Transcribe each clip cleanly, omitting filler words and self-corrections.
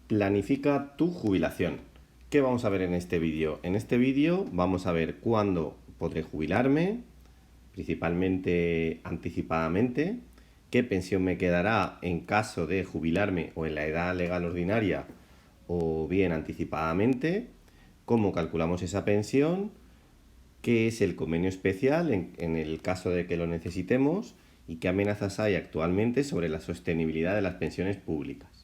Planifica tu jubilación. ¿Qué vamos a ver en este vídeo? En este vídeo vamos a ver cuándo podré jubilarme, principalmente anticipadamente, qué pensión me quedará en caso de jubilarme o en la edad legal ordinaria o bien anticipadamente, cómo calculamos esa pensión, qué es el convenio especial en el caso de que lo necesitemos y qué amenazas hay actualmente sobre la sostenibilidad de las pensiones públicas.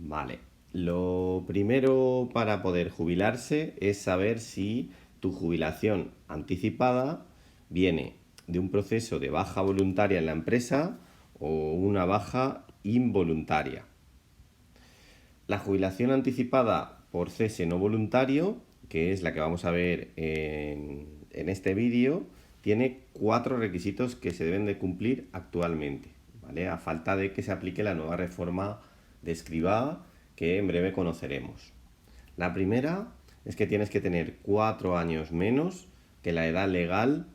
Vale, lo primero para poder jubilarse es saber si tu jubilación anticipada viene de un proceso de baja voluntaria en la empresa o una baja involuntaria. La jubilación anticipada por cese no voluntario, que es la que vamos a ver en este vídeo, tiene 4 requisitos que se deben de cumplir actualmente, ¿vale? A falta de que se aplique la nueva reforma de Escribá que en breve conoceremos. La primera es que tienes que tener 4 años menos que la edad legal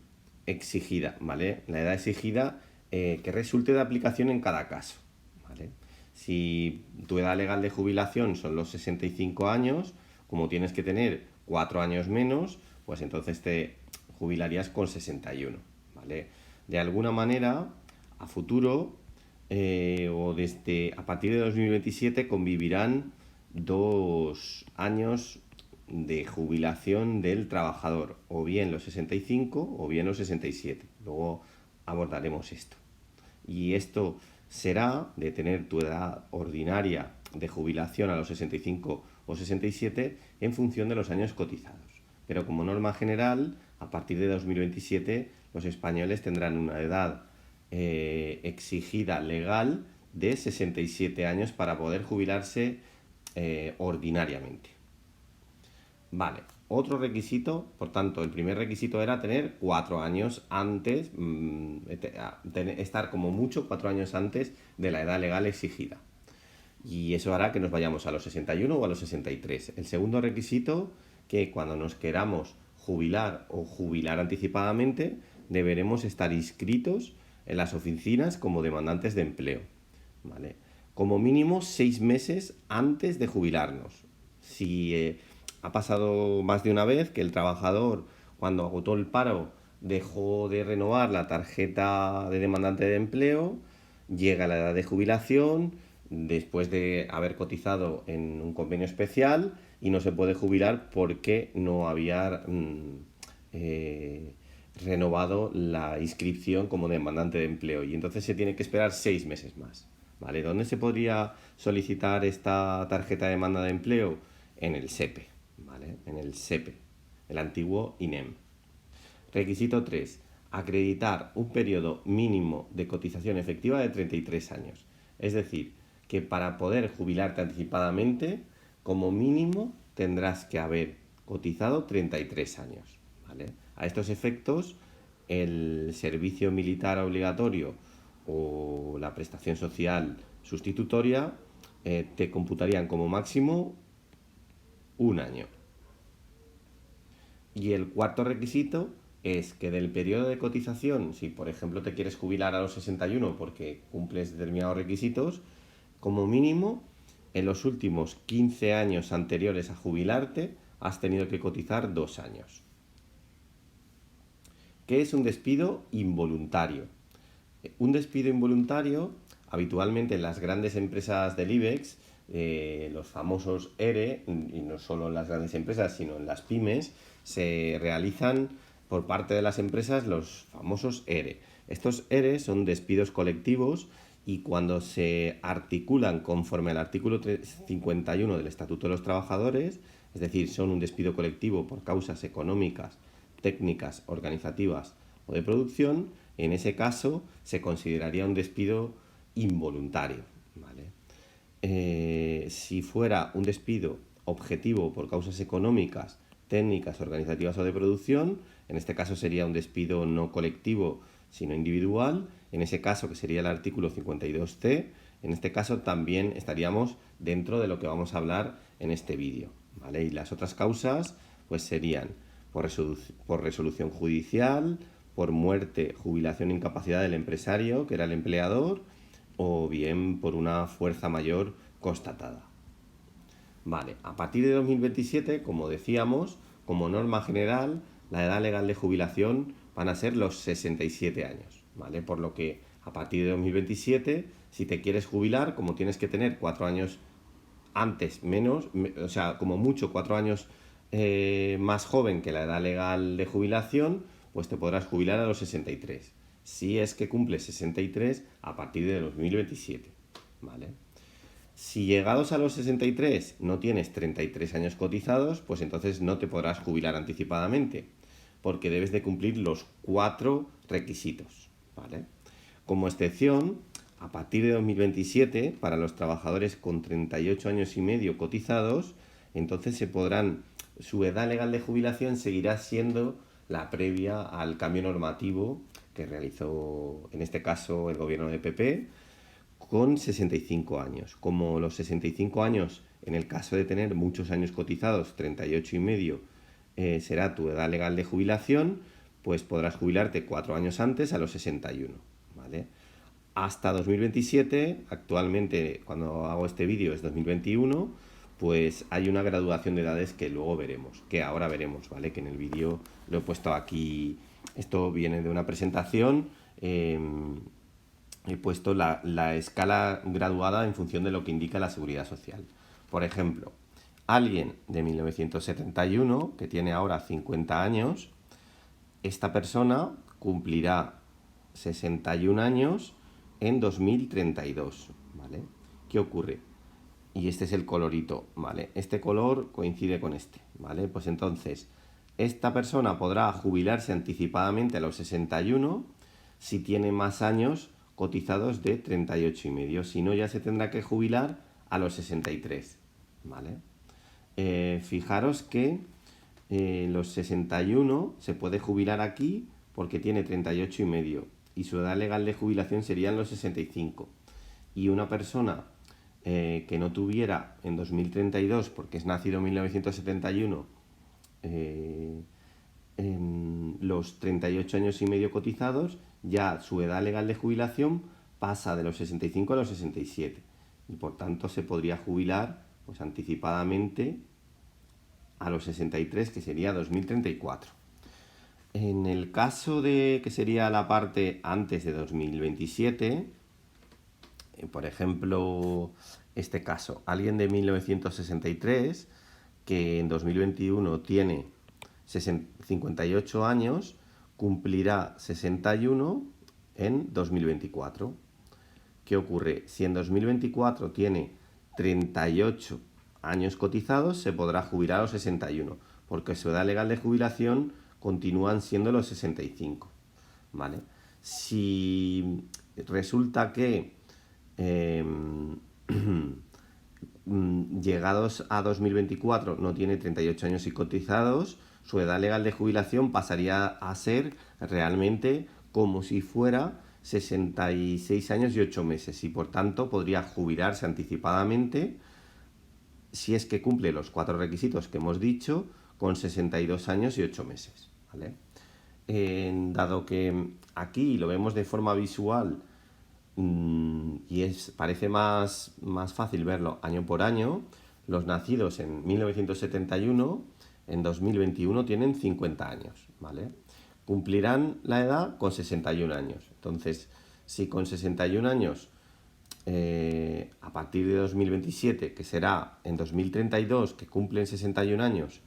exigida, ¿vale? La edad exigida que resulte de aplicación en cada caso, ¿vale? Si tu edad legal de jubilación son los 65 años, como tienes que tener 4 años menos, pues entonces te jubilarías con 61, ¿vale? De alguna manera, a futuro o desde a partir de 2027 convivirán 2 años de jubilación del trabajador, o bien los 65 o bien los 67. Luego abordaremos esto. Y esto será de tener tu edad ordinaria de jubilación a los 65 o 67 en función de los años cotizados. Pero como norma general, a partir de 2027 los españoles tendrán una edad exigida legal de 67 años para poder jubilarse ordinariamente. Vale, otro requisito, por tanto, el primer requisito era tener 4 años antes, estar como mucho 4 años antes de la edad legal exigida. Y eso hará que nos vayamos a los 61 o a los 63. El segundo requisito, que cuando nos queramos jubilar o jubilar anticipadamente, deberemos estar inscritos en las oficinas como demandantes de empleo, ¿vale? Como mínimo 6 meses antes de jubilarnos. Si ha pasado más de una vez que el trabajador, cuando agotó el paro, dejó de renovar la tarjeta de demandante de empleo, llega la edad de jubilación, después de haber cotizado en un convenio especial y no se puede jubilar porque no había renovado la inscripción como demandante de empleo y entonces se tiene que esperar 6 meses más, ¿vale? ¿Dónde se podría solicitar esta tarjeta de demanda de empleo? En el SEPE, ¿vale? En el SEPE, el antiguo INEM. Requisito 3. Acreditar un periodo mínimo de cotización efectiva de 33 años. Es decir, que para poder jubilarte anticipadamente, como mínimo tendrás que haber cotizado 33 años, ¿vale? A estos efectos, el servicio militar obligatorio o la prestación social sustitutoria te computarían como máximo un año. Y el cuarto requisito es que del periodo de cotización, si por ejemplo te quieres jubilar a los 61 porque cumples determinados requisitos, como mínimo en los últimos 15 años anteriores a jubilarte has tenido que cotizar 2 años. ¿Qué es un despido involuntario? Un despido involuntario, habitualmente en las grandes empresas del IBEX, los famosos ERE, y no solo en las grandes empresas, sino en las pymes, se realizan por parte de las empresas los famosos ERE. Estos ERE son despidos colectivos y cuando se articulan conforme al artículo 51 del Estatuto de los Trabajadores, es decir, son un despido colectivo por causas económicas, técnicas, organizativas o de producción, en ese caso se consideraría un despido involuntario, ¿vale? Si fuera un despido objetivo por causas económicas, técnicas, organizativas o de producción, en este caso sería un despido no colectivo, sino individual. En ese caso, que sería el artículo 52C, en este caso también estaríamos dentro de lo que vamos a hablar en este vídeo, ¿vale? Y las otras causas pues serían por resolución judicial, por muerte, jubilación o incapacidad del empresario, que era el empleador, o bien por una fuerza mayor constatada. Vale, a partir de 2027, como decíamos, como norma general, la edad legal de jubilación van a ser los 67 años, ¿vale? Por lo que a partir de 2027, si te quieres jubilar, como tienes que tener 4 años antes, menos, o sea, como mucho 4 años más joven que la edad legal de jubilación, pues te podrás jubilar a los 63. Si es que cumples 63 a partir de 2027, ¿vale? Si llegados a los 63 no tienes 33 años cotizados, pues entonces no te podrás jubilar anticipadamente, porque debes de cumplir los 4 requisitos, ¿vale? Como excepción, a partir de 2027, para los trabajadores con 38 años y medio cotizados, entonces su edad legal de jubilación seguirá siendo la previa al cambio normativo que realizó, en este caso, el gobierno de PP, con 65 años. Como los 65 años, en el caso de tener muchos años cotizados, 38 y medio, será tu edad legal de jubilación, pues podrás jubilarte 4 años antes, a los 61, ¿vale? Hasta 2027, actualmente cuando hago este vídeo es 2021, pues hay una graduación de edades que luego veremos, que ahora veremos, ¿vale? Que en el vídeo lo he puesto aquí, esto viene de una presentación, he puesto la escala graduada en función de lo que indica la Seguridad Social. Por ejemplo, alguien de 1971, que tiene ahora 50 años, esta persona cumplirá 61 años en 2032, ¿vale? ¿Qué ocurre? Y este es el colorito, ¿vale? Este color coincide con este, ¿vale? Pues entonces, esta persona podrá jubilarse anticipadamente a los 61 si tiene más años cotizados de 38 y medio. Si no, ya se tendrá que jubilar a los 63, ¿vale? Fijaros que los 61 se puede jubilar aquí porque tiene 38 y medio y su edad legal de jubilación serían los 65. Y una persona que no tuviera en 2032, porque es nacido en 1971, en los 38 años y medio cotizados, ya su edad legal de jubilación pasa de los 65 a los 67 y por tanto se podría jubilar pues anticipadamente a los 63, que sería 2034. En el caso de que sería la parte antes de 2027, por ejemplo, este caso, alguien de 1963 que en 2021 tiene 58 años, cumplirá 61 en 2024. ¿Qué ocurre? Si en 2024 tiene 38 años cotizados, se podrá jubilar a los 61, porque su edad legal de jubilación continúan siendo los 65, ¿vale? Si resulta que llegados a 2024 no tiene 38 años y cotizados, su edad legal de jubilación pasaría a ser realmente como si fuera 66 años y 8 meses y por tanto podría jubilarse anticipadamente si es que cumple los 4 requisitos que hemos dicho con 62 años y 8 meses, ¿vale? Dado que aquí lo vemos de forma visual y parece más fácil verlo año por año, los nacidos en 1971 en 2021 tienen 50 años, ¿vale? Cumplirán la edad con 61 años. Entonces, si con 61 años a partir de 2027, que será en 2032, que cumplen 61 años,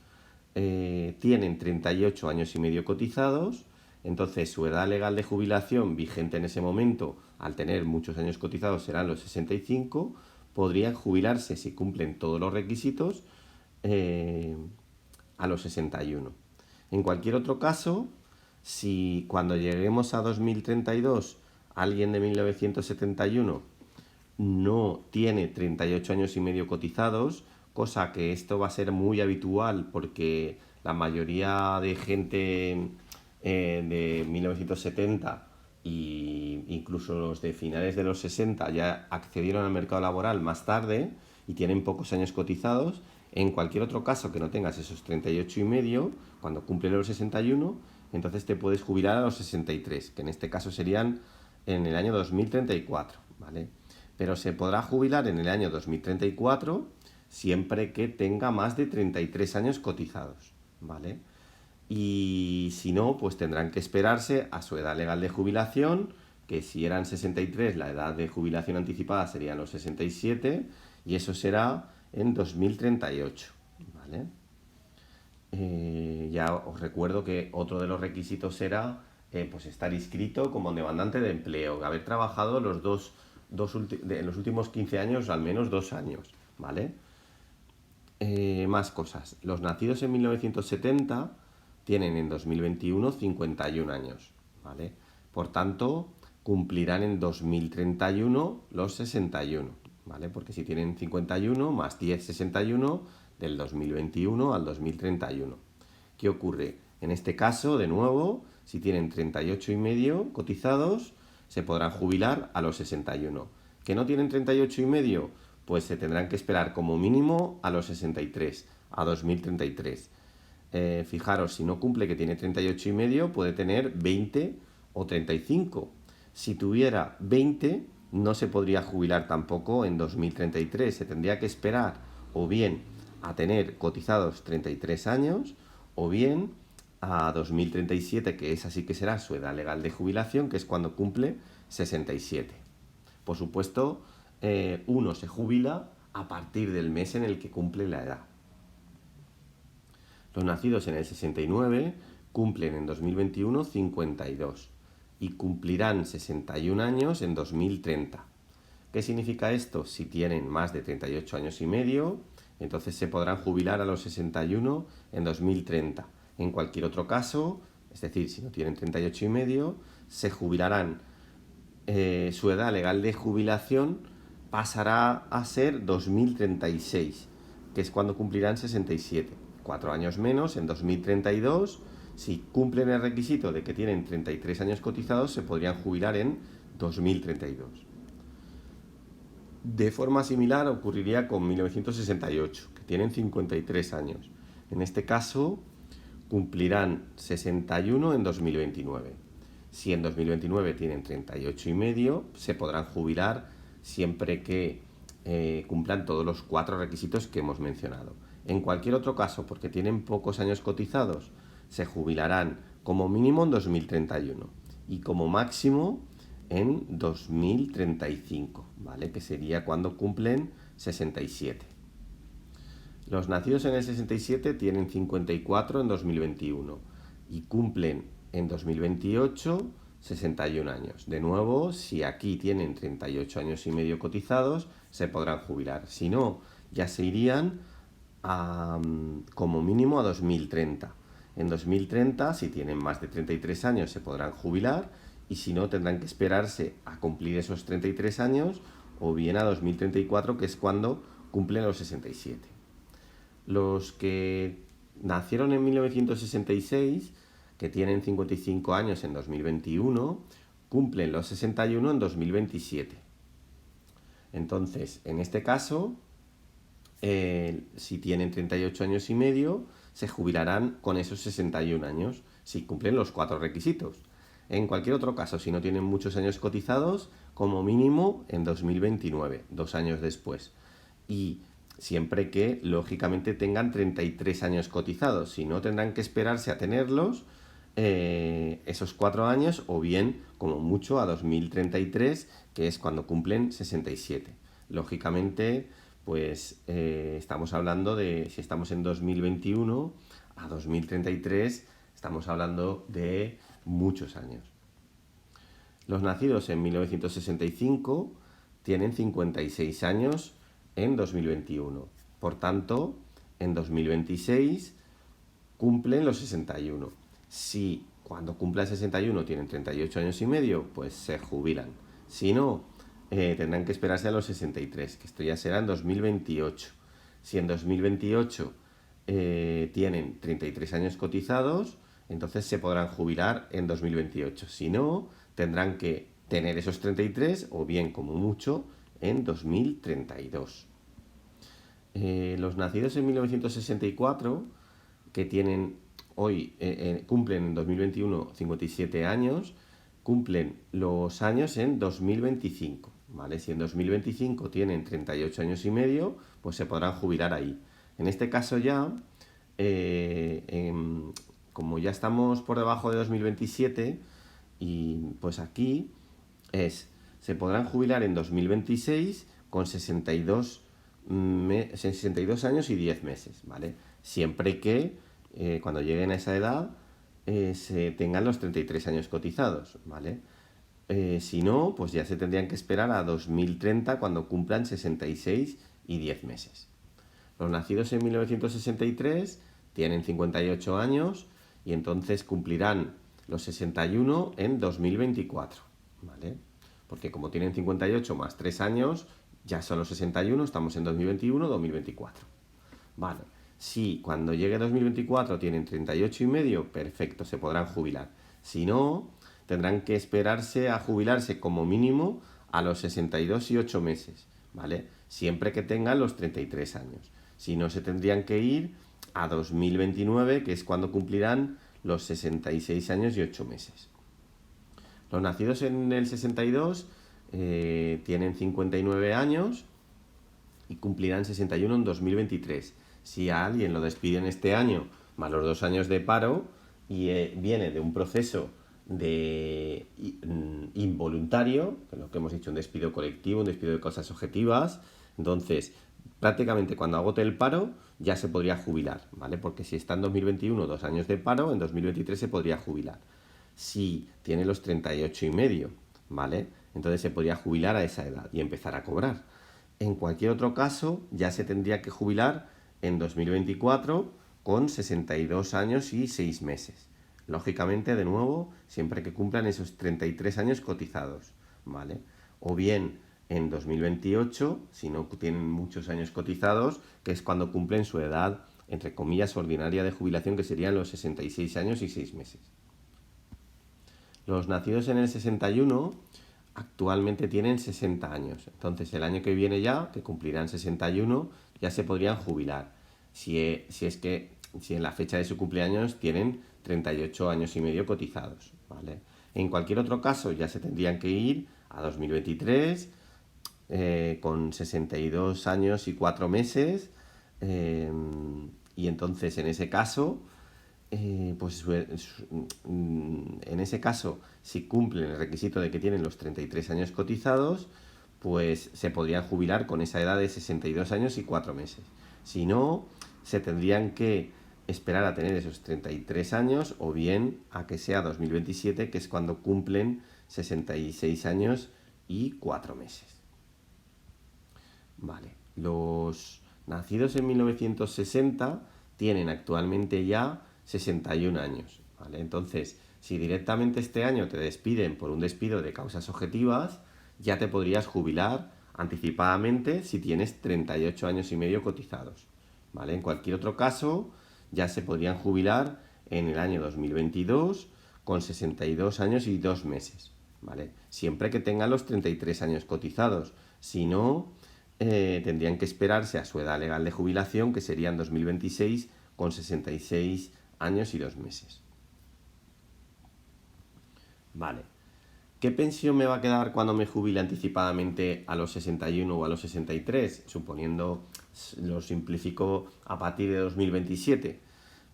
tienen 38 años y medio cotizados, entonces su edad legal de jubilación vigente en ese momento, al tener muchos años cotizados, serán los 65, podrían jubilarse, si cumplen todos los requisitos, a los 61. En cualquier otro caso, si cuando lleguemos a 2032 alguien de 1971 no tiene 38 años y medio cotizados, cosa que esto va a ser muy habitual porque la mayoría de gente de 1970 e incluso los de finales de los 60 ya accedieron al mercado laboral más tarde y tienen pocos años cotizados. En cualquier otro caso que no tengas esos 38 y medio, cuando cumplen los 61, entonces te puedes jubilar a los 63, que en este caso serían en el año 2034, ¿vale? Pero se podrá jubilar en el año 2034 siempre que tenga más de 33 años cotizados, ¿vale? Y si no, pues tendrán que esperarse a su edad legal de jubilación, que si eran 63, la edad de jubilación anticipada serían los 67, y eso será en 2038, ¿vale? Ya os recuerdo que otro de los requisitos era pues estar inscrito como demandante de empleo, haber trabajado en los últimos 15 años al menos 2 años, ¿vale? Más cosas. Los nacidos en 1970 tienen en 2021 51 años, ¿vale? Por tanto, cumplirán en 2031 los 61, ¿vale? Porque si tienen 51 más 10, 61, del 2021 al 2031. ¿Qué ocurre? En este caso, de nuevo, si tienen 38 y medio cotizados, se podrán jubilar a los 61. ¿Que no tienen 38 y medio? Pues se tendrán que esperar como mínimo a los 63, a 2033. Fijaros, si no cumple que tiene 38 y medio, puede tener 20 o 35. Si tuviera 20, no se podría jubilar tampoco en 2033. Se tendría que esperar o bien a tener cotizados 33 años o bien a 2037, que esa sí que será su edad legal de jubilación, que es cuando cumple 67. Por supuesto, uno se jubila a partir del mes en el que cumple la edad. Los nacidos en el 69 cumplen en 2021 52 y cumplirán 61 años en 2030. ¿Qué significa esto? Si tienen más de 38 años y medio, entonces se podrán jubilar a los 61 en 2030. En cualquier otro caso, es decir, si no tienen 38 y medio, se jubilarán. Su edad legal de jubilación pasará a ser 2036, que es cuando cumplirán 67. 4 años menos, en 2032, si cumplen el requisito de que tienen 33 años cotizados, se podrían jubilar en 2032. De forma similar ocurriría con 1968, que tienen 53 años. En este caso, cumplirán 61 en 2029. Si en 2029 tienen 38 y medio, se podrán jubilar siempre que cumplan todos los 4 requisitos que hemos mencionado. En cualquier otro caso, porque tienen pocos años cotizados, se jubilarán como mínimo en 2031 y como máximo en 2035, ¿vale? Que sería cuando cumplen 67. Los nacidos en el 67 tienen 54 en 2021 y cumplen en 2028 61 años. De nuevo, si aquí tienen 38 años y medio cotizados, se podrán jubilar. Si no, ya se irían como mínimo a 2030. En 2030, si tienen más de 33 años, se podrán jubilar y si no, tendrán que esperarse a cumplir esos 33 años o bien a 2034, que es cuando cumplen los 67. Los que nacieron en 1966, que tienen 55 años en 2021, cumplen los 61 en 2027. Entonces, en este caso, si tienen 38 años y medio, se jubilarán con esos 61 años, si cumplen los 4 requisitos. En cualquier otro caso, si no tienen muchos años cotizados, como mínimo en 2029, 2 años después. Y siempre que, lógicamente, tengan 33 años cotizados. Si no, tendrán que esperarse a tenerlos esos 4 años o bien, como mucho, a 2033, que es cuando cumplen 67. Lógicamente, pues estamos hablando de, si estamos en 2021 a 2033, estamos hablando de muchos años. Los nacidos en 1965 tienen 56 años en 2021. Por tanto, en 2026 cumplen los 61. Si cuando cumplan 61 tienen 38 años y medio, pues se jubilan. Si no, tendrán que esperarse a los 63, que esto ya será en 2028. Si en 2028 tienen 33 años cotizados, entonces se podrán jubilar en 2028. Si no, tendrán que tener esos 33 o bien como mucho en 2032. Los nacidos en 1964, que tienen hoy, cumplen en 2021 57 años, cumplen los años en 2025. ¿vale? Si en 2025 tienen 38 años y medio, pues se podrán jubilar ahí. En este caso ya, como ya estamos por debajo de 2027, y pues aquí se podrán jubilar en 2026 con 62 años y 10 meses, ¿vale? Siempre que cuando lleguen a esa edad se tengan los 33 años cotizados, ¿vale? Si no, pues ya se tendrían que esperar a 2030 cuando cumplan 66 y 10 meses. Los nacidos en 1963 tienen 58 años y entonces cumplirán los 61 en 2024, ¿vale? Porque como tienen 58 más 3 años, ya son los 61, estamos en 2021-2024. Vale, si cuando llegue 2024 tienen 38 y medio, perfecto, se podrán jubilar. Si no, tendrán que esperarse a jubilarse como mínimo a los 62 y 8 meses, ¿vale? Siempre que tengan los 33 años. Si no, se tendrían que ir a 2029, que es cuando cumplirán los 66 años y 8 meses. Los nacidos en el 62 tienen 59 años y cumplirán 61 en 2023. Si a alguien lo despiden este año, más los 2 años de paro, y viene de un proceso de involuntario, que es lo que hemos dicho, un despido colectivo, un despido de causas objetivas, entonces prácticamente cuando agote el paro ya se podría jubilar, ¿vale? Porque si está en 2021 2 años de paro, en 2023 se podría jubilar. Si tiene los 38 y medio, ¿vale? Entonces se podría jubilar a esa edad y empezar a cobrar. En cualquier otro caso, ya se tendría que jubilar en 2024 con 62 años y 6 meses. Lógicamente, de nuevo, siempre que cumplan esos 33 años cotizados, ¿vale? O bien en 2028, si no tienen muchos años cotizados, que es cuando cumplen su edad, entre comillas, ordinaria de jubilación, que serían los 66 años y 6 meses. Los nacidos en el 61 actualmente tienen 60 años. Entonces, el año que viene ya, que cumplirán 61, ya se podrían jubilar. Si en la fecha de su cumpleaños tienen 38 años y medio cotizados, ¿vale? En cualquier otro caso, ya se tendrían que ir a 2023 con 62 años y 4 meses. Y entonces, en ese caso, en ese caso, si cumplen el requisito de que tienen los 33 años cotizados, pues se podrían jubilar con esa edad de 62 años y 4 meses. Si no, se tendrían que esperar a tener esos 33 años o bien a que sea 2027, que es cuando cumplen 66 años y 4 meses. Vale, los nacidos en 1960 tienen actualmente ya 61 años, ¿vale? Entonces, si directamente este año te despiden por un despido de causas objetivas, ya te podrías jubilar anticipadamente si tienes 38 años y medio cotizados, ¿vale? En cualquier otro caso, ya se podrían jubilar en el año 2022 con 62 años y 2 meses, ¿vale? Siempre que tengan los 33 años cotizados. Si no, tendrían que esperarse a su edad legal de jubilación, que sería en 2026 con 66 años y 2 meses. Vale. ¿Qué pensión me va a quedar cuando me jubile anticipadamente a los 61 o a los 63? Suponiendo, lo simplifico a partir de 2027.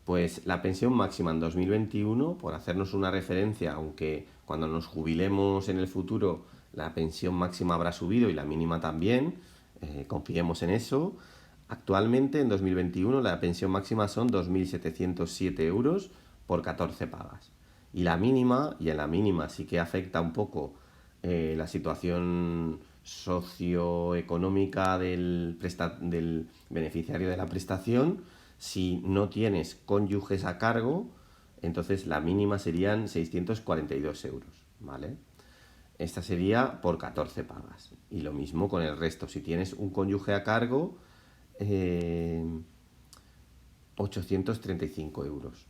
Pues la pensión máxima en 2021, por hacernos una referencia, aunque cuando nos jubilemos en el futuro la pensión máxima habrá subido y la mínima también, confiemos en eso. Actualmente, en 2021, la pensión máxima son 2.707 euros por 14 pagas. Y en la mínima sí que afecta un poco la situación socioeconómica del beneficiario de la prestación. Si no tienes cónyuges a cargo, entonces la mínima serían 642 euros, ¿vale? Esta sería por 14 pagas. Y lo mismo con el resto. Si tienes un cónyuge a cargo, 835 euros.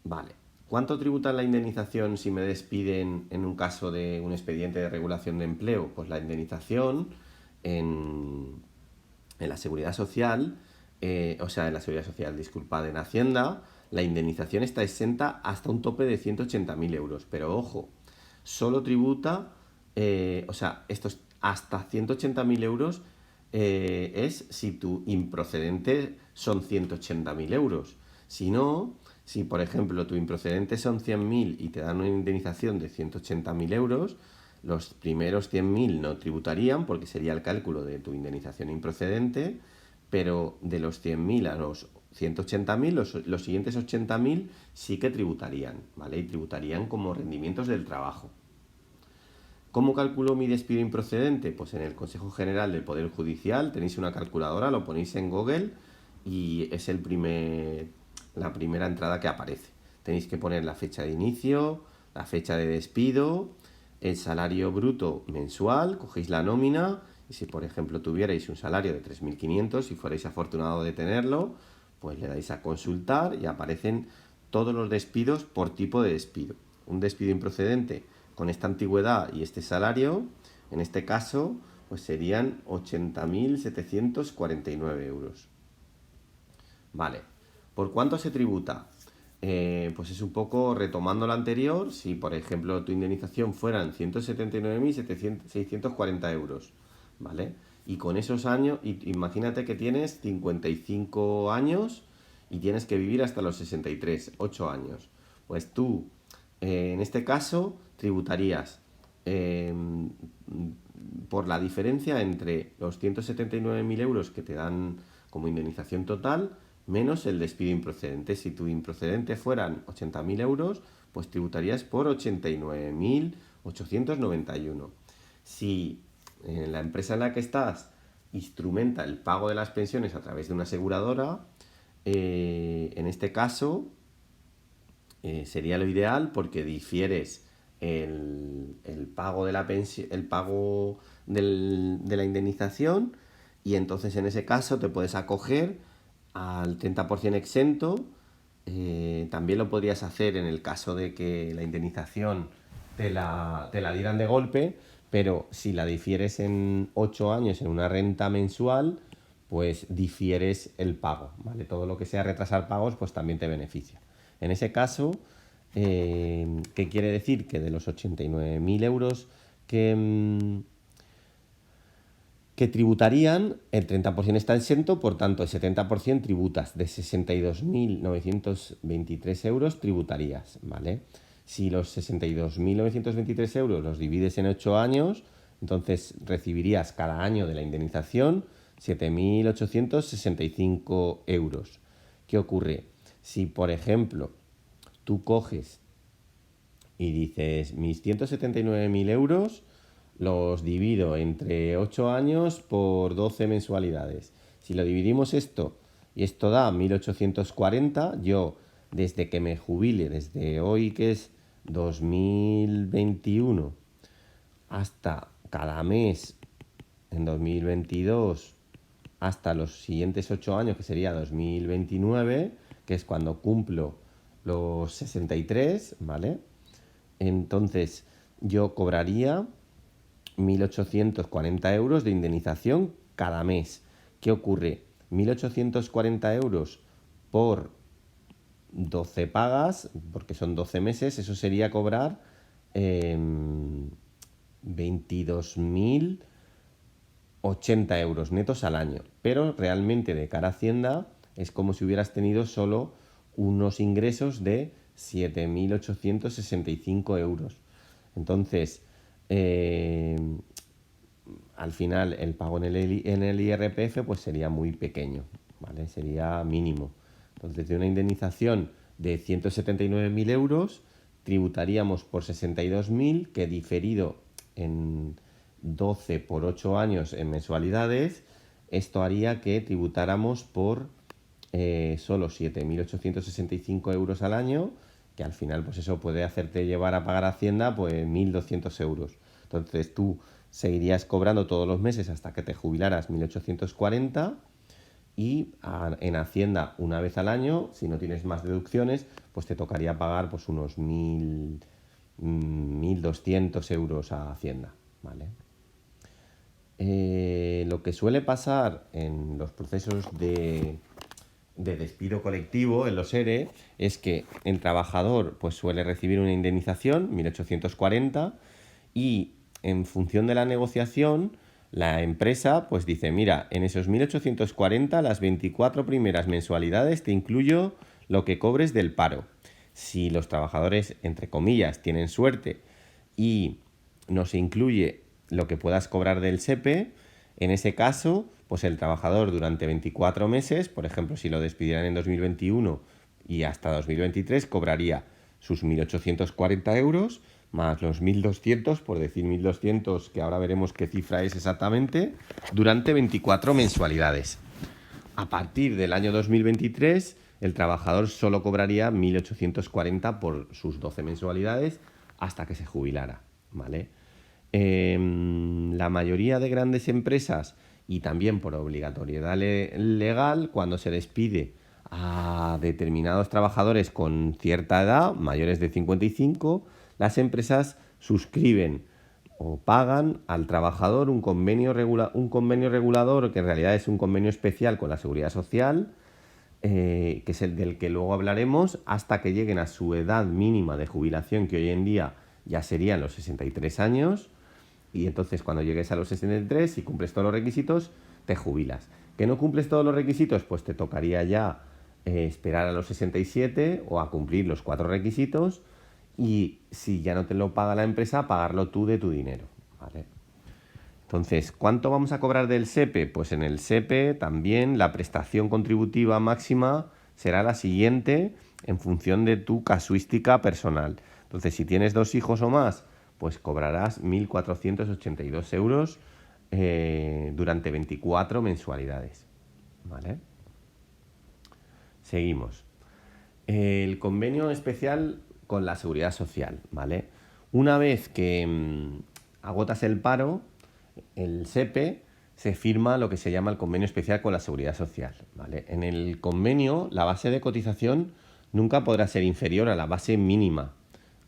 Vale. ¿Cuánto tributa la indemnización si me despiden en un caso de un expediente de regulación de empleo? Pues la indemnización en la Seguridad Social, en la Seguridad Social, disculpad, en Hacienda, la indemnización está exenta hasta un tope de 180.000 euros. Pero ojo, solo tributa o sea, estos hasta 180.000 euros es si tu improcedente son 180.000 euros. Si no, si por ejemplo tu improcedente son 100.000 y te dan una indemnización de 180.000 euros, los primeros 100.000 no tributarían porque sería el cálculo de tu indemnización improcedente, pero de los 100.000 a los 180.000, los siguientes 80.000 sí que tributarían, ¿vale? Y tributarían como rendimientos del trabajo. ¿Cómo calculo mi despido improcedente? Pues en el Consejo General del Poder Judicial tenéis una calculadora, lo ponéis en Google y es la primera entrada que aparece. Tenéis que poner la fecha de inicio, la fecha de despido, el salario bruto mensual, cogéis la nómina y si por ejemplo tuvierais un salario de 3.500 y fuerais afortunado de tenerlo, pues le dais a consultar y aparecen todos los despidos por tipo de despido. Un despido improcedente con esta antigüedad y este salario, en este caso, pues serían 80.749 euros. Vale. ¿Por cuánto se tributa? Pues es un poco retomando lo anterior. Si, por ejemplo, tu indemnización fueran 179.640 euros, ¿vale? Y con esos años, imagínate que tienes 55 años y tienes que vivir hasta los 63, 8 años. Pues tú, en este caso, tributarías eh, por la diferencia entre los 179.000 euros que te dan como indemnización total menos el despido improcedente. Si tu improcedente fueran 80.000 euros, pues tributarías por 89.891. Si la empresa en la que estás instrumenta el pago de las pensiones a través de una aseguradora, en este caso sería lo ideal porque difieres el pago de la el pago de la indemnización y entonces en ese caso te puedes acoger al 30% exento. También lo podrías hacer en el caso de que la indemnización te la dieran de golpe, pero si la difieres en 8 años en una renta mensual, pues difieres el pago, ¿vale? Todo lo que sea retrasar pagos, pues también te beneficia. En ese caso, ¿qué quiere decir? Que de los 89.000 euros que tributarían, el 30% está exento, por tanto, el 70% tributas, de 62.923 euros tributarías, ¿vale? Si los 62.923 euros los divides en 8 años, entonces recibirías cada año de la indemnización 7.865 euros. ¿Qué ocurre? Si, por ejemplo, tú coges y dices, mis 179.000 euros los divido entre 8 años por 12 mensualidades. Si lo dividimos esto y esto da 1.840, yo desde que me jubile, desde hoy que es 2021, hasta cada mes en 2022, hasta los siguientes 8 años, que sería 2029, que es cuando cumplo los 63, ¿vale? Entonces yo cobraría 1.840 euros de indemnización cada mes. ¿Qué ocurre? 1.840 euros por 12 pagas, porque son 12 meses, eso sería cobrar 22.080 euros netos al año. Pero realmente de cara a Hacienda es como si hubieras tenido solo unos ingresos de 7.865 euros. Entonces, al final el pago en el IRPF pues sería muy pequeño, ¿vale? Sería mínimo. Entonces, de una indemnización de 179.000 euros, tributaríamos por 62.000, que diferido en 12 por 8 años en mensualidades, esto haría que tributáramos por solo 7.865 euros al año, que al final pues eso puede hacerte llevar a pagar a Hacienda pues 1.200 euros. Entonces tú seguirías cobrando todos los meses hasta que te jubilaras 1.840 y en Hacienda una vez al año, si no tienes más deducciones, pues te tocaría pagar pues unos 1.200 euros a Hacienda, ¿vale? Lo que suele pasar en los procesos de despido colectivo, en los ERE, es que el trabajador pues suele recibir una indemnización, 1.840, y en función de la negociación, la empresa pues dice, mira, en esos 1.840, las 24 primeras mensualidades te incluyo lo que cobres del paro. Si los trabajadores, entre comillas, tienen suerte y no se incluye lo que puedas cobrar del SEPE, en ese caso, pues el trabajador durante 24 meses, por ejemplo, si lo despidieran en 2021 y hasta 2023, cobraría sus 1.840 euros más los 1.200, por decir 1.200, que ahora veremos qué cifra es exactamente, durante 24 mensualidades. A partir del año 2023, el trabajador solo cobraría 1.840 por sus 12 mensualidades hasta que se jubilara, ¿vale? La mayoría de grandes empresas y también por obligatoriedad legal, cuando se despide a determinados trabajadores con cierta edad, mayores de 55, las empresas suscriben o pagan al trabajador un convenio regulador, que en realidad es un convenio especial con la Seguridad Social, que es el del que luego hablaremos, hasta que lleguen a su edad mínima de jubilación, que hoy en día ya serían los 63 años, y entonces cuando llegues a los 63 y cumples todos los requisitos, te jubilas. ¿Que no cumples todos los requisitos? Pues te tocaría ya esperar a los 67 o a cumplir los 4 requisitos, y si ya no te lo paga la empresa, pagarlo tú de tu dinero, ¿vale? Entonces, ¿cuánto vamos a cobrar del SEPE? Pues en el SEPE también la prestación contributiva máxima será la siguiente en función de tu casuística personal. Entonces, si tienes 2 hijos o más, pues cobrarás 1.482 euros durante 24 mensualidades, ¿vale? Seguimos. El convenio especial con la Seguridad Social, ¿vale? Una vez que agotas el paro, el SEPE, se firma lo que se llama el convenio especial con la Seguridad Social, ¿vale? En el convenio, la base de cotización nunca podrá ser inferior a la base mínima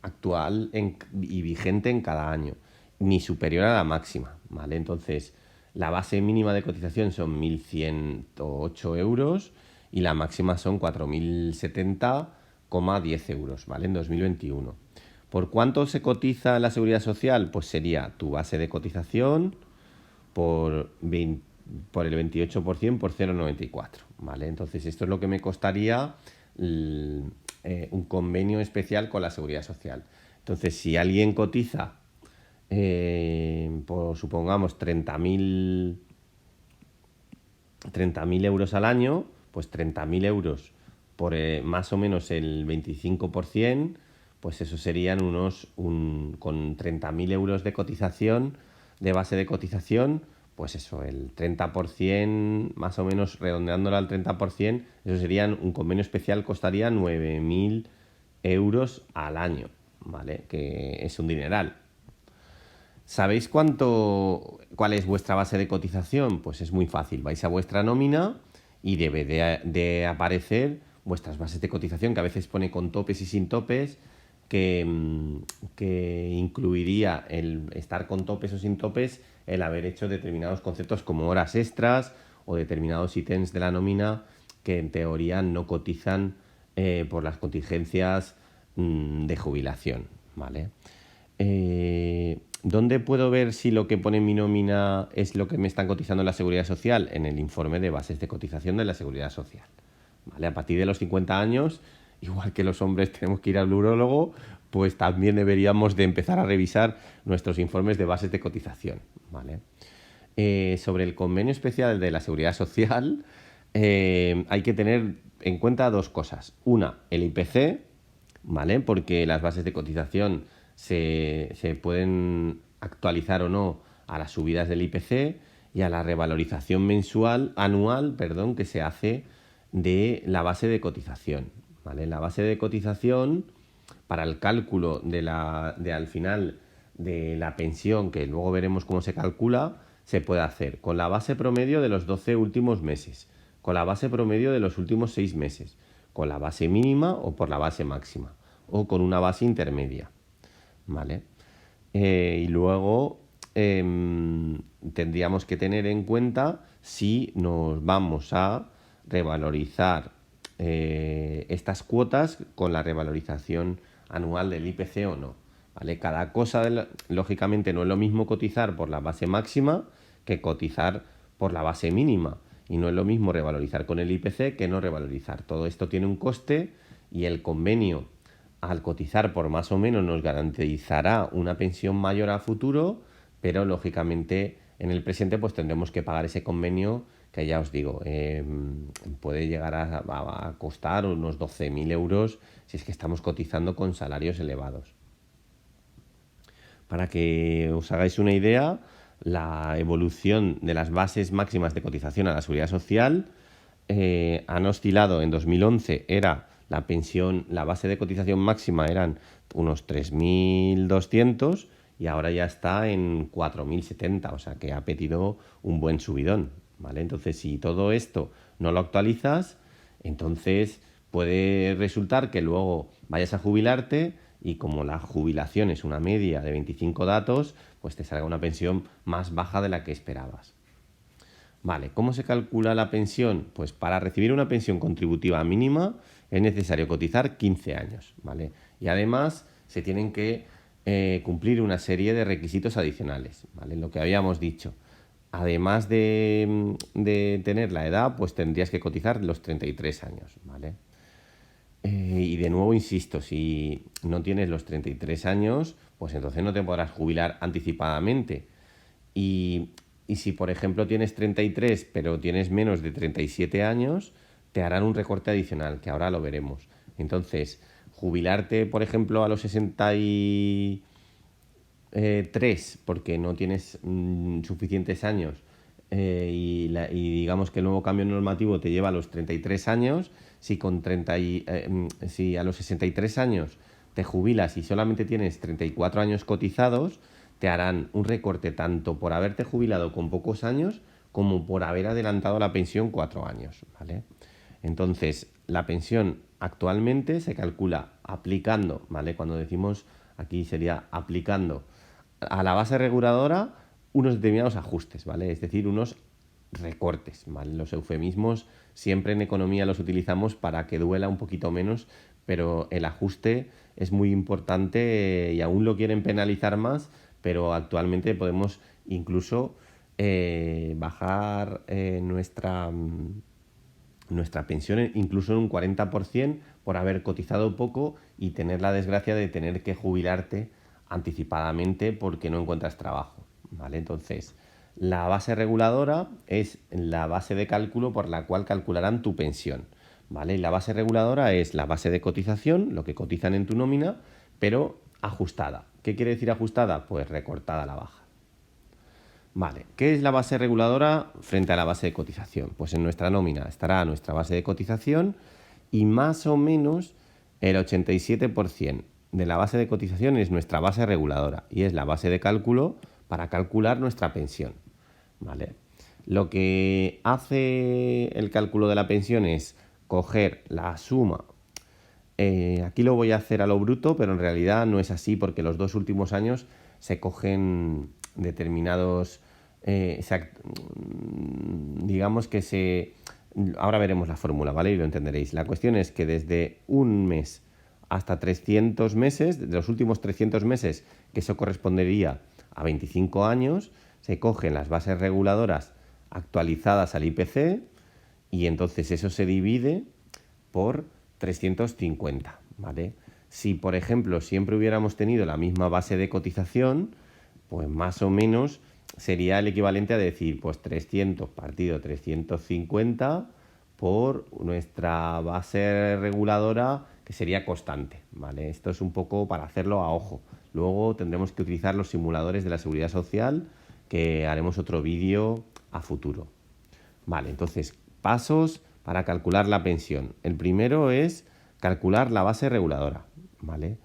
actual y vigente en cada año, ni superior a la máxima, ¿vale? Entonces, la base mínima de cotización son 1.108 euros y la máxima son 4.070,10 euros, ¿vale? En 2021. ¿Por cuánto se cotiza la Seguridad Social? Pues sería tu base de cotización por el 28% por 0,94, ¿vale? Entonces, esto es lo que me costaría un convenio especial con la Seguridad Social. Entonces, si alguien cotiza, por, supongamos, 30.000 euros al año, pues 30.000 euros por más o menos el 25%, pues eso serían con 30.000 euros de cotización, de base de cotización, pues eso, el 30%, más o menos redondeándolo al 30%, eso serían, un convenio especial costaría 9.000 euros al año, ¿vale? Que es un dineral. ¿Sabéis cuál es vuestra base de cotización? Pues es muy fácil, vais a vuestra nómina y debe de aparecer vuestras bases de cotización, que a veces pone con topes y sin topes, que incluiría el estar con topes o sin topes, el haber hecho determinados conceptos como horas extras o determinados ítems de la nómina que en teoría no cotizan por las contingencias de jubilación, ¿vale? ¿Dónde puedo ver si lo que pone en mi nómina es lo que me están cotizando en la Seguridad Social? En el informe de bases de cotización de la Seguridad Social, ¿vale? A partir de los 50 años, igual que los hombres tenemos que ir al urólogo, pues también deberíamos de empezar a revisar nuestros informes de bases de cotización, ¿vale? Sobre el convenio especial de la Seguridad Social, hay que tener en cuenta 2 cosas. Una, el IPC, ¿vale? Porque las bases de cotización se pueden actualizar o no a las subidas del IPC y a la revalorización anual, que se hace de la base de cotización, ¿vale? La base de cotización para el cálculo al final de la pensión, que luego veremos cómo se calcula, se puede hacer con la base promedio de los 12 últimos meses, con la base promedio de los últimos 6 meses, con la base mínima o por la base máxima, o con una base intermedia, ¿vale? Y luego tendríamos que tener en cuenta si nos vamos a revalorizar estas cuotas con la revalorización anual del IPC o no, ¿vale? Cada cosa, lógicamente, no es lo mismo cotizar por la base máxima que cotizar por la base mínima. Y no es lo mismo revalorizar con el IPC que no revalorizar. Todo esto tiene un coste y el convenio, al cotizar por más o menos, nos garantizará una pensión mayor a futuro, pero lógicamente en el presente pues tendremos que pagar ese convenio que ya os digo, puede llegar a costar unos 12.000 euros si es que estamos cotizando con salarios elevados. Para que os hagáis una idea, la evolución de las bases máximas de cotización a la seguridad social han oscilado. En 2011 era la pensión, la base de cotización máxima eran unos 3.200 y ahora ya está en 4.070, o sea que ha pedido un buen subidón, ¿vale? Entonces, si todo esto no lo actualizas, entonces puede resultar que luego vayas a jubilarte y como la jubilación es una media de 25 datos, pues te salga una pensión más baja de la que esperabas. Vale, ¿cómo se calcula la pensión? Pues para recibir una pensión contributiva mínima es necesario cotizar 15 años, ¿vale? Y además se tienen que cumplir una serie de requisitos adicionales, ¿vale? Lo que habíamos dicho. Además de tener la edad, pues tendrías que cotizar los 33 años, ¿vale? Y de nuevo insisto, si no tienes los 33 años, pues entonces no te podrás jubilar anticipadamente. Y si, por ejemplo, tienes 33, pero tienes menos de 37 años, te harán un recorte adicional, que ahora lo veremos. Entonces, jubilarte, por ejemplo, a los 63, porque no tienes suficientes años, y digamos que el nuevo cambio normativo te lleva a los 33 años, si a los 63 años te jubilas y solamente tienes 34 años cotizados, te harán un recorte tanto por haberte jubilado con pocos años como por haber adelantado la pensión 4 años, ¿vale? Entonces, la pensión actualmente se calcula aplicando, ¿vale? Cuando decimos aquí sería aplicando a la base reguladora unos determinados ajustes, ¿vale? Es decir, unos recortes, ¿vale? Los eufemismos siempre en economía los utilizamos para que duela un poquito menos, pero el ajuste es muy importante y aún lo quieren penalizar más, pero actualmente podemos incluso bajar nuestra pensión incluso en un 40% por haber cotizado poco y tener la desgracia de tener que jubilarte anticipadamente porque no encuentras trabajo, ¿vale? Entonces, la base reguladora es la base de cálculo por la cual calcularán tu pensión, ¿vale? Y la base reguladora es la base de cotización, lo que cotizan en tu nómina, pero ajustada. ¿Qué quiere decir ajustada? Pues recortada a la baja. Vale, ¿qué es la base reguladora frente a la base de cotización? Pues en nuestra nómina estará nuestra base de cotización y más o menos el 87% de la base de cotización es nuestra base reguladora y es la base de cálculo para calcular nuestra pensión, ¿vale? Lo que hace el cálculo de la pensión es coger la suma. Aquí lo voy a hacer a lo bruto, pero en realidad no es así porque los 2 últimos años se cogen determinados, digamos que ahora veremos la fórmula, ¿vale? Y lo entenderéis. La cuestión es que desde un mes hasta 300 meses, de los últimos 300 meses, que eso correspondería a 25 años, se cogen las bases reguladoras actualizadas al IPC y entonces eso se divide por 350, ¿vale? Si, por ejemplo, siempre hubiéramos tenido la misma base de cotización, pues más o menos sería el equivalente a decir, pues 300 partido 350 por nuestra base reguladora, que sería constante, ¿vale? Esto es un poco para hacerlo a ojo. Luego tendremos que utilizar los simuladores de la seguridad social, que haremos otro vídeo a futuro. Vale, entonces, pasos para calcular la pensión. El primero es calcular la base reguladora, ¿vale?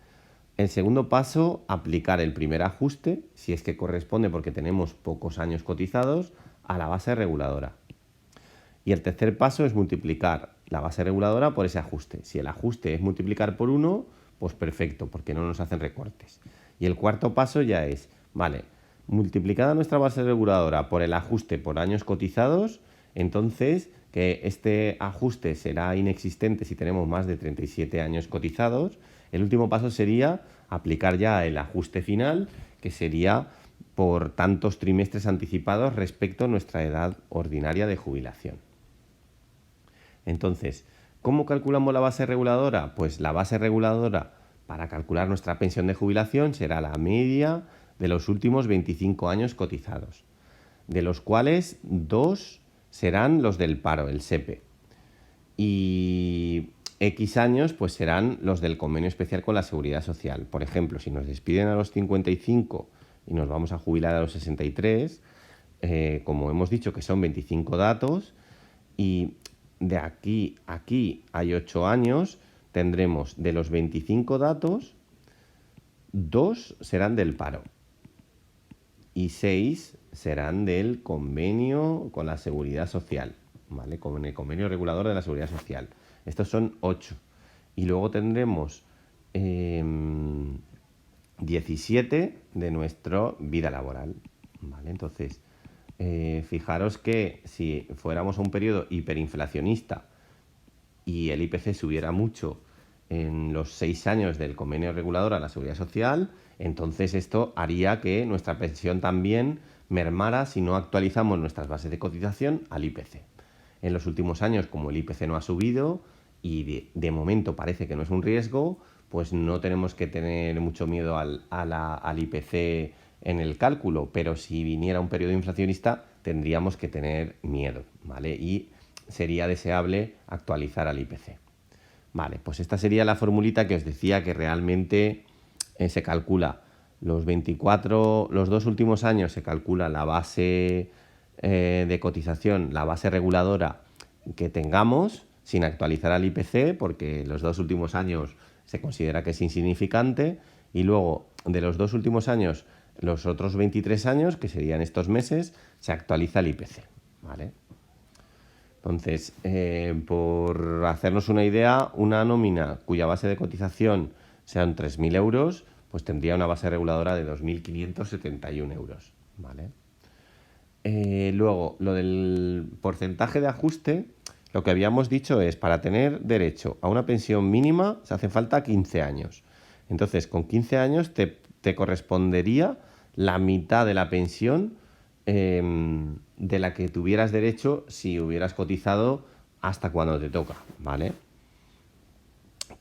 El segundo paso, aplicar el primer ajuste, si es que corresponde porque tenemos pocos años cotizados, a la base reguladora. Y el tercer paso es multiplicar la base reguladora por ese ajuste. Si el ajuste es multiplicar por 1, pues perfecto, porque no nos hacen recortes. Y el cuarto paso ya es, vale, multiplicada nuestra base reguladora por el ajuste por años cotizados, Entonces, que este ajuste será inexistente si tenemos más de 37 años cotizados. El último paso sería aplicar ya el ajuste final, que sería por tantos trimestres anticipados respecto a nuestra edad ordinaria de jubilación. Entonces, ¿cómo calculamos la base reguladora? Pues la base reguladora para calcular nuestra pensión de jubilación será la media de los últimos 25 años cotizados, de los cuales 2 serán los del paro, el SEPE, y X años pues serán los del convenio especial con la Seguridad Social. Por ejemplo, si nos despiden a los 55 y nos vamos a jubilar a los 63, como hemos dicho que son 25 datos, y de aquí a aquí hay 8 años, tendremos de los 25 datos, 2 serán del paro y 6 serán del convenio con la Seguridad Social, ¿vale? Con el convenio regulador de la Seguridad Social. Estos son 8. Y luego tendremos 17 de nuestra vida laboral, ¿vale? Entonces, fijaros que si fuéramos a un periodo hiperinflacionista y el IPC subiera mucho en los 6 años del convenio regulador a la Seguridad Social, entonces esto haría que nuestra pensión también mermara si no actualizamos nuestras bases de cotización al IPC. En los últimos años, como el IPC no ha subido y de momento parece que no es un riesgo, pues no tenemos que tener mucho miedo al IPC en el cálculo, pero si viniera un periodo inflacionista tendríamos que tener miedo, ¿vale? Y sería deseable actualizar al IPC. Vale, pues esta sería la formulita que os decía que realmente se calcula los 2 últimos años se calcula la base de cotización, la base reguladora que tengamos sin actualizar al IPC, porque los 2 últimos años se considera que es insignificante, y luego de los 2 últimos años, los otros 23 años, que serían estos meses, se actualiza el IPC, ¿vale? Entonces, por hacernos una idea, una nómina cuya base de cotización sean 3.000 euros, pues tendría una base reguladora de 2.571 euros, ¿vale? Luego, lo del porcentaje de ajuste, lo que habíamos dicho es, para tener derecho a una pensión mínima se hacen falta 15 años. Entonces, con 15 años te correspondería la mitad de la pensión de la que tuvieras derecho si hubieras cotizado hasta cuando te toca, ¿vale?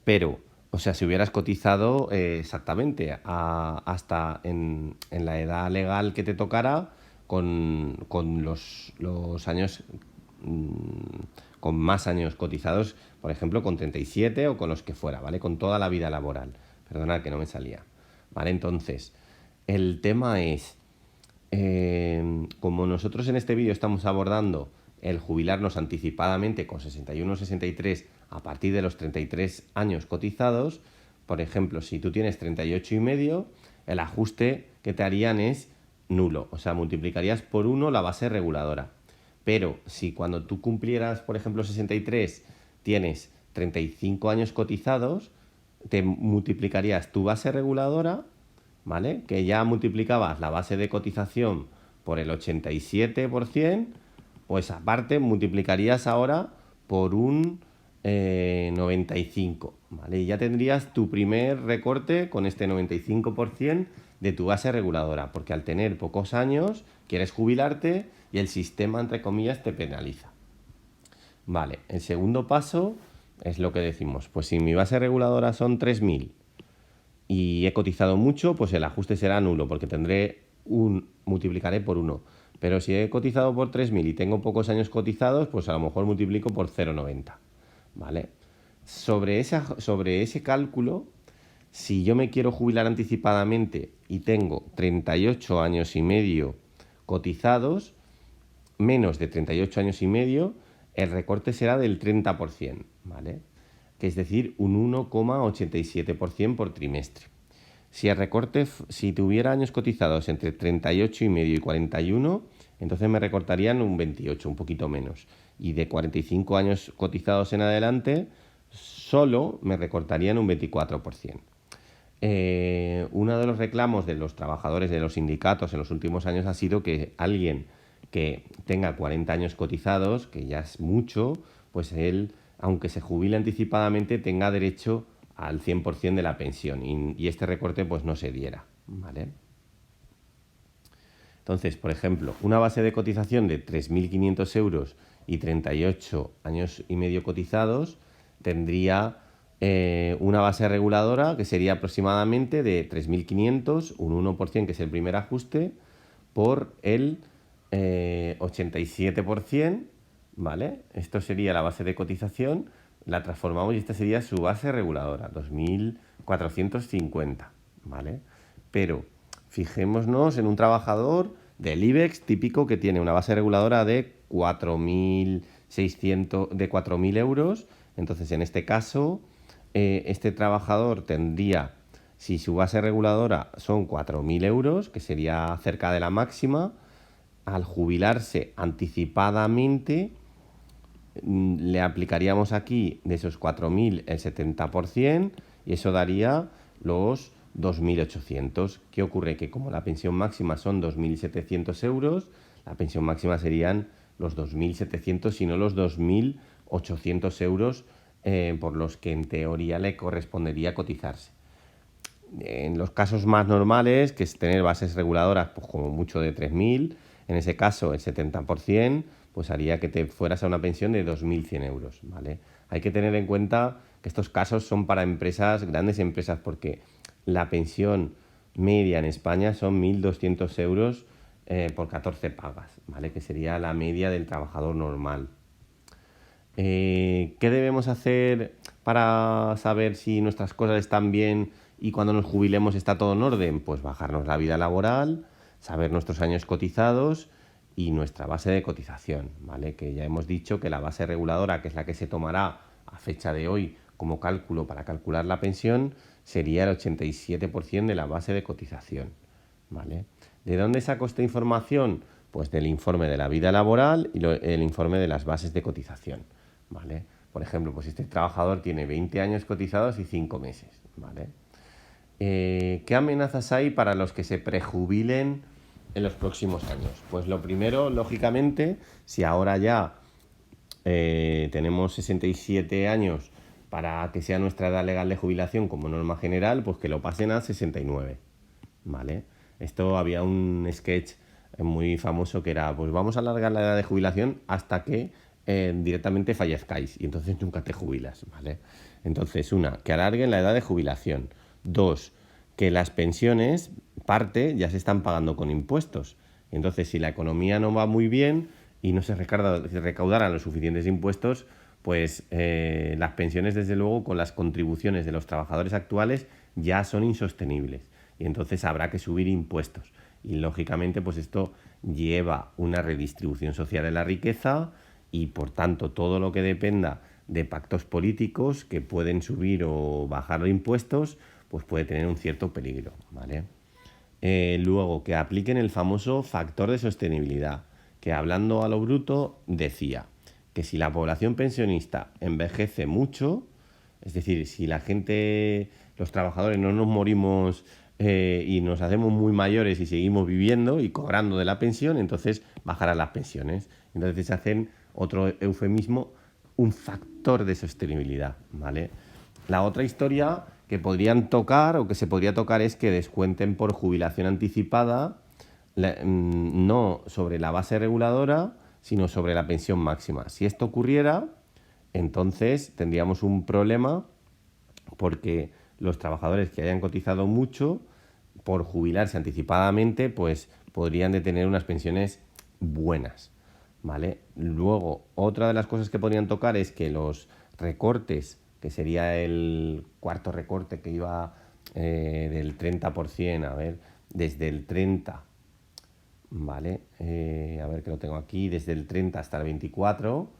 Pero, o sea, si hubieras cotizado exactamente hasta en la edad legal que te tocara, con los años, con más años cotizados, por ejemplo, con 37 o con los que fuera, ¿vale? Con toda la vida laboral. Perdona que no me salía. ¿Vale? Entonces, el tema es, como nosotros en este vídeo estamos abordando el jubilarnos anticipadamente con 61 o 63 a partir de los 33 años cotizados, por ejemplo, si tú tienes 38 y medio, el ajuste que te harían es nulo, o sea, multiplicarías por 1 la base reguladora. Pero si cuando tú cumplieras, por ejemplo, 63, tienes 35 años cotizados, te multiplicarías tu base reguladora, ¿vale? Que ya multiplicabas la base de cotización por el 87%, pues aparte multiplicarías ahora por un 95, ¿vale? Y ya tendrías tu primer recorte con este 95% de tu base reguladora, porque al tener pocos años quieres jubilarte y el sistema, entre comillas, te penaliza. Vale, el segundo paso es lo que decimos, pues si mi base reguladora son 3.000 y he cotizado mucho, pues el ajuste será nulo, porque multiplicaré por 1. Pero si he cotizado por 3.000 y tengo pocos años cotizados, pues a lo mejor multiplico por 0,90, ¿vale? Sobre ese cálculo, si yo me quiero jubilar anticipadamente y tengo 38 años y medio cotizados, menos de 38 años y medio, el recorte será del 30%, ¿vale? Que es decir, un 1,87% por trimestre. Si tuviera años cotizados entre 38 y medio y 41, entonces me recortarían un 28, un poquito menos. Y de 45 años cotizados en adelante, solo me recortarían un 24%. Uno de los reclamos de los trabajadores de los sindicatos en los últimos años ha sido que alguien que tenga 40 años cotizados, que ya es mucho, pues él, aunque se jubile anticipadamente, tenga derecho al 100% de la pensión y este recorte pues no se diera, ¿vale? Entonces, por ejemplo, una base de cotización de 3.500 euros y 38 años y medio cotizados tendría una base reguladora que sería aproximadamente de 3.500, un 1%, que es el primer ajuste, por el 87%, ¿vale? Esto sería la base de cotización, la transformamos y esta sería su base reguladora, 2.450, ¿vale? Pero fijémonos en un trabajador del IBEX típico que tiene una base reguladora de 4.600, de 4.000 euros. Entonces, en este caso, este trabajador tendría, si su base reguladora son 4.000 euros, que sería cerca de la máxima, al jubilarse anticipadamente, le aplicaríamos aquí de esos 4.000 el 70% y eso daría los 2.800. ¿Qué ocurre? Que como la pensión máxima son 2.700 euros, la pensión máxima serían los 2.700 y no los 2.800 euros por los que en teoría le correspondería cotizarse. En los casos más normales, que es tener bases reguladoras pues como mucho de 3.000, en ese caso el 70%, pues haría que te fueras a una pensión de 2.100 euros, ¿vale? Hay que tener en cuenta que estos casos son para empresas, grandes empresas, porque la pensión media en España son 1.200 euros por 14 pagas, ¿vale? Que sería la media del trabajador normal. ¿Qué debemos hacer para saber si nuestras cosas están bien y cuando nos jubilemos está todo en orden? Pues bajarnos la vida laboral, saber nuestros años cotizados y nuestra base de cotización, ¿vale? Que ya hemos dicho que la base reguladora, que es la que se tomará a fecha de hoy como cálculo para calcular la pensión, sería el 87% de la base de cotización, ¿vale? ¿De dónde saco esta información? Pues del informe de la vida laboral y el informe de las bases de cotización, ¿vale? Por ejemplo, pues este trabajador tiene 20 años cotizados y 5 meses, ¿vale? ¿Qué amenazas hay para los que se prejubilen en los próximos años? Pues lo primero, lógicamente, si ahora ya tenemos 67 años para que sea nuestra edad legal de jubilación como norma general, pues que lo pasen a 69, ¿vale? Esto había un sketch muy famoso que era, pues vamos a alargar la edad de jubilación hasta que directamente fallezcáis y entonces nunca te jubilas, ¿vale? Entonces, una, que alarguen la edad de jubilación. Dos, que las pensiones, parte, ya se están pagando con impuestos. Entonces, si la economía no va muy bien y no se recaudaran los suficientes impuestos, pues las pensiones, desde luego, con las contribuciones de los trabajadores actuales ya son insostenibles. Y entonces habrá que subir impuestos. Y lógicamente, pues esto lleva una redistribución social de la riqueza y, por tanto, todo lo que dependa de pactos políticos que pueden subir o bajar los impuestos, pues puede tener un cierto peligro, ¿vale? Luego, que apliquen el famoso factor de sostenibilidad, que hablando a lo bruto decía que si la población pensionista envejece mucho, es decir, si la gente, los trabajadores no nos morimos y nos hacemos muy mayores y seguimos viviendo y cobrando de la pensión, entonces bajarán las pensiones. Entonces se hacen, otro eufemismo, un factor de sostenibilidad, ¿vale? La otra historia que podrían tocar o que se podría tocar es que descuenten por jubilación anticipada, no sobre la base reguladora, sino sobre la pensión máxima. Si esto ocurriera, entonces tendríamos un problema porque los trabajadores que hayan cotizado mucho por jubilarse anticipadamente, pues podrían de tener unas pensiones buenas, ¿vale? Luego, otra de las cosas que podrían tocar es que los recortes, que sería el cuarto recorte que iba del 30%, a ver, desde el 30, ¿vale? A ver que lo tengo aquí, desde el 30 hasta el 24,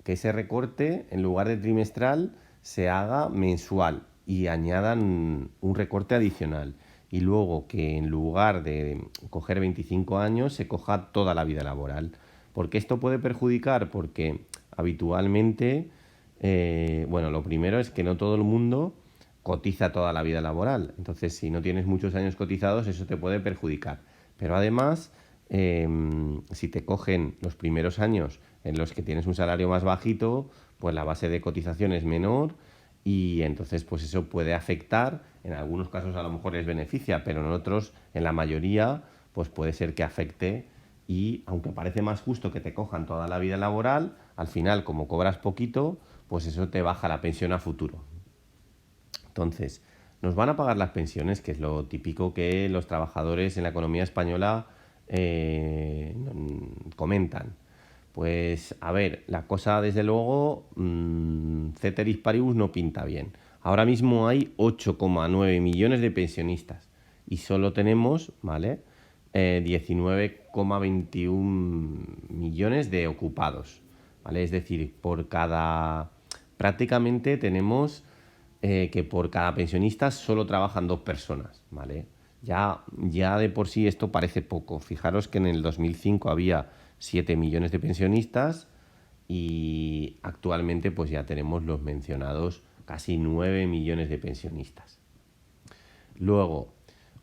que ese recorte, en lugar de trimestral, se haga mensual y añadan un recorte adicional. Y luego que en lugar de coger 25 años, se coja toda la vida laboral. ¿Por qué esto puede perjudicar? Porque habitualmente, bueno, lo primero es que no todo el mundo cotiza toda la vida laboral. Entonces, si no tienes muchos años cotizados, eso te puede perjudicar. Pero además, si te cogen los primeros años en los que tienes un salario más bajito, pues la base de cotización es menor y entonces pues eso puede afectar. En algunos casos a lo mejor les beneficia, pero en otros, en la mayoría, pues puede ser que afecte. Y aunque parece más justo que te cojan toda la vida laboral, al final, como cobras poquito, pues eso te baja la pensión a futuro. Entonces, nos van a pagar las pensiones, que es lo típico que los trabajadores en la economía española comentan. Pues a ver, la cosa desde luego, ceteris paribus no pinta bien. Ahora mismo hay 8,9 millones de pensionistas y solo tenemos, ¿vale? 19,21 millones de ocupados, ¿vale? Es decir, prácticamente tenemos que por cada pensionista solo trabajan 2 personas, ¿vale? Ya de por sí esto parece poco. Fijaros que en el 2005 había 7 millones de pensionistas y actualmente pues ya tenemos los mencionados casi 9 millones de pensionistas. Luego,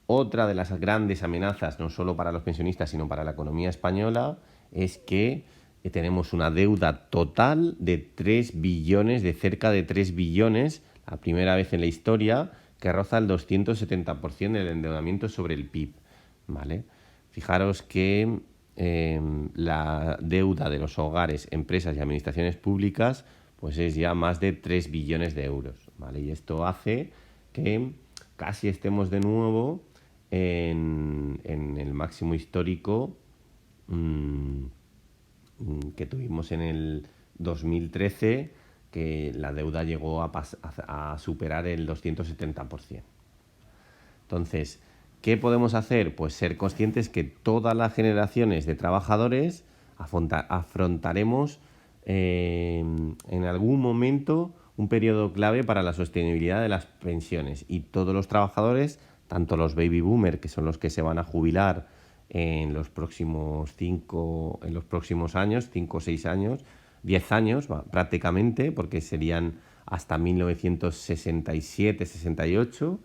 otra de las grandes amenazas, no solo para los pensionistas, sino para la economía española, es que tenemos una deuda total de 3 billones, de cerca de 3 billones, la primera vez en la historia, que roza el 270% del endeudamiento sobre el PIB, ¿vale? Fijaros que la deuda de los hogares, empresas y administraciones públicas pues es ya más de 3 billones de euros, ¿vale? Y esto hace que casi estemos de nuevo en el máximo histórico que tuvimos en el 2013, que la deuda llegó a superar el 270%. Entonces, ¿qué podemos hacer? Pues ser conscientes que todas las generaciones de trabajadores afrontaremos en algún momento un periodo clave para la sostenibilidad de las pensiones y todos los trabajadores, tanto los baby boomers, que son los que se van a jubilar en los próximos años, 5 o 6 años, 10 años prácticamente, porque serían hasta 1967-68,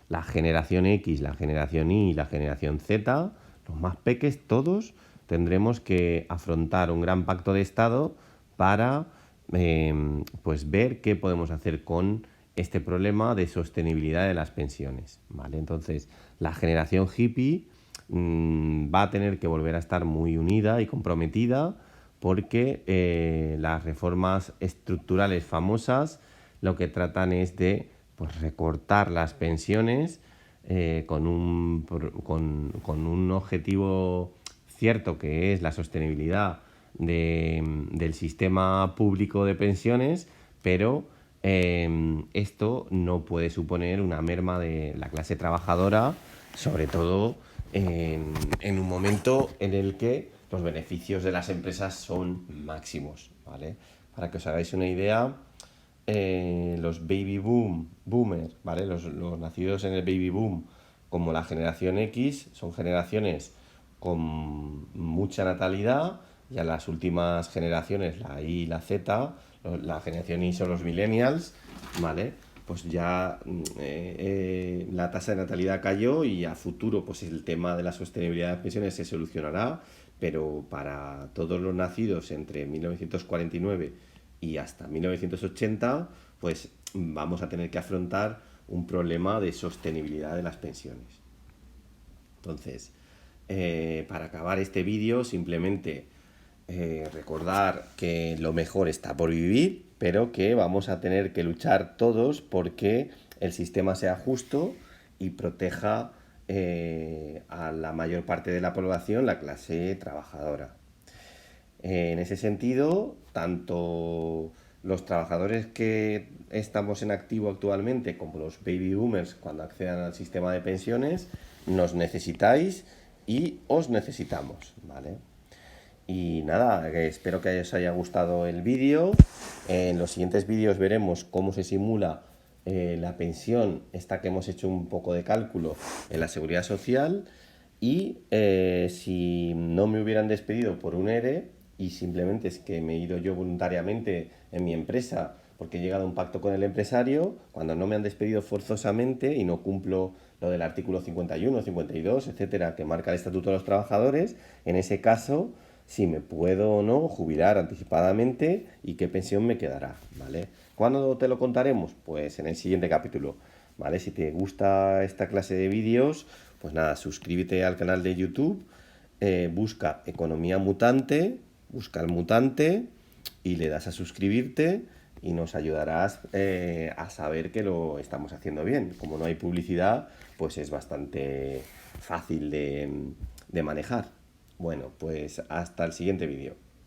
la generación X, la generación Y y la generación Z, los más peques, todos tendremos que afrontar un gran pacto de Estado para pues ver qué podemos hacer con este problema de sostenibilidad de las pensiones, ¿vale? Entonces, la generación hippie va a tener que volver a estar muy unida y comprometida porque las reformas estructurales famosas lo que tratan es de pues, recortar las pensiones con un objetivo cierto que es la sostenibilidad del sistema público de pensiones, pero esto no puede suponer una merma de la clase trabajadora, sobre todo en un momento en el que los beneficios de las empresas son máximos, ¿vale? Para que os hagáis una idea, los boomers, ¿vale? Los nacidos en el baby boom, como la generación X, son generaciones con mucha natalidad, y a las últimas generaciones, la Y y la Z, la generación Y son los millennials, ¿vale? Pues ya la tasa de natalidad cayó y a futuro pues el tema de la sostenibilidad de las pensiones se solucionará, pero para todos los nacidos entre 1949 y hasta 1980, pues vamos a tener que afrontar un problema de sostenibilidad de las pensiones. Entonces, para acabar este vídeo, simplemente recordar que lo mejor está por vivir, pero que vamos a tener que luchar todos porque el sistema sea justo y proteja a la mayor parte de la población, la clase trabajadora. En ese sentido, tanto los trabajadores que estamos en activo actualmente como los baby boomers, cuando accedan al sistema de pensiones, nos necesitáis y os necesitamos, ¿vale? Y nada, espero que os haya gustado el vídeo. En los siguientes vídeos veremos cómo se simula la pensión, esta que hemos hecho un poco de cálculo en la Seguridad Social. Y si no me hubieran despedido por un ERE, y simplemente es que me he ido yo voluntariamente en mi empresa porque he llegado a un pacto con el empresario, cuando no me han despedido forzosamente y no cumplo lo del artículo 51, 52, etcétera, que marca el Estatuto de los Trabajadores, en ese caso, si me puedo o no jubilar anticipadamente y qué pensión me quedará, ¿vale? ¿Cuándo te lo contaremos? Pues en el siguiente capítulo, ¿vale? Si te gusta esta clase de vídeos, pues nada, suscríbete al canal de YouTube, busca Economía Mutante, busca el mutante y le das a suscribirte y nos ayudarás a saber que lo estamos haciendo bien. Como no hay publicidad, pues es bastante fácil de manejar. Bueno, pues hasta el siguiente vídeo.